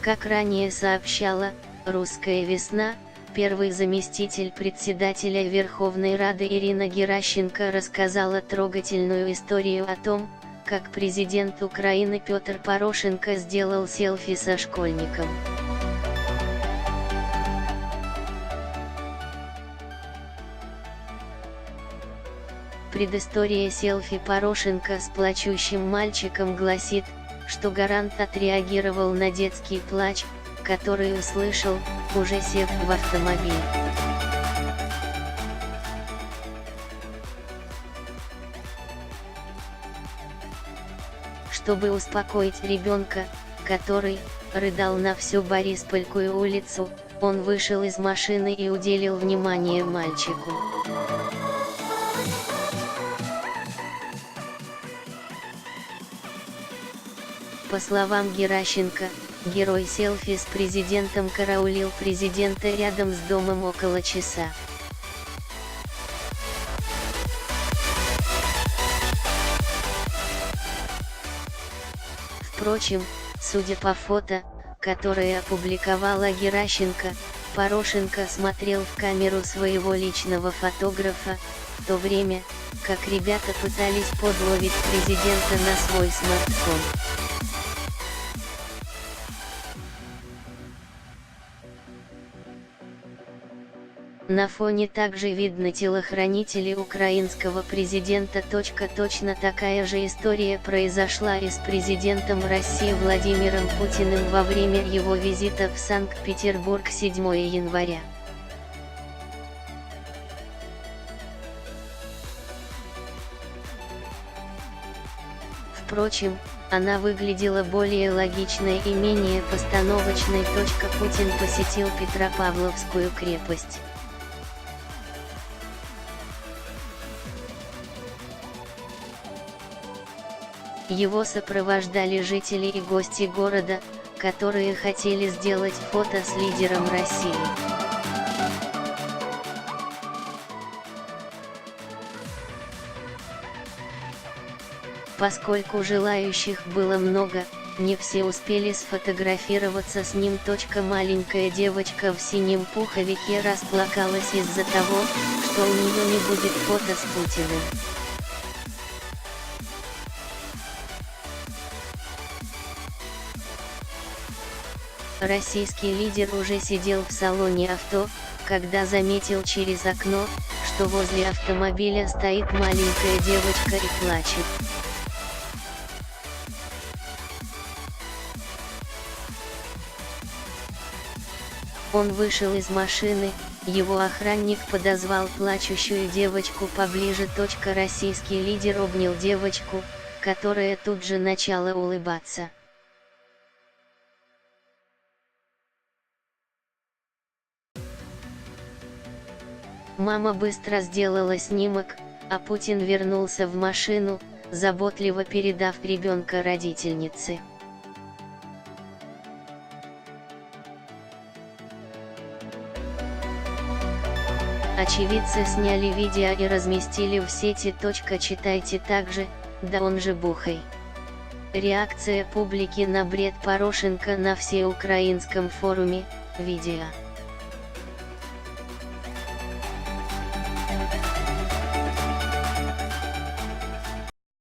Как ранее сообщала «Русская весна», первый заместитель председателя Верховной Рады Ирина Геращенко рассказала трогательную историю о том, как президент Украины Петр Порошенко сделал селфи со школьником. Предыстория селфи Порошенко с плачущим мальчиком гласит, что гарант отреагировал на детский плач, который услышал, уже сев в автомобиль. Чтобы успокоить ребенка, который рыдал на всю Бориспольскую улицу, он вышел из машины и уделил внимание мальчику. По словам Геращенко, герой селфи с президентом караулил президента рядом с домом около часа. Впрочем, судя по фото, которое опубликовала Геращенко, Порошенко смотрел в камеру своего личного фотографа, в то время, как ребята пытались подловить президента на свой смартфон. На фоне также видно телохранители украинского президента. Точно такая же история произошла и с президентом России Владимиром Путиным во время его визита в Санкт-Петербург 7 января. Впрочем, она выглядела более логичной и менее постановочной. Путин посетил Петропавловскую крепость. Его сопровождали жители и гости города, которые хотели сделать фото с лидером России. Поскольку желающих было много, не все успели сфотографироваться с ним. Маленькая девочка в синем пуховике расплакалась из-за того, что у нее не будет фото с Путиным. Российский лидер уже сидел в салоне авто, когда заметил через окно, что возле автомобиля стоит маленькая девочка и плачет. Он вышел из машины, его охранник подозвал плачущую девочку поближе. Российский лидер обнял девочку, которая тут же начала улыбаться. Мама быстро сделала снимок, а Путин вернулся в машину, заботливо передав ребенка родительнице. Очевидцы сняли видео и разместили в сети. Читайте также, да он же бухой. Реакция публики на бред Порошенко на всеукраинском форуме, видео.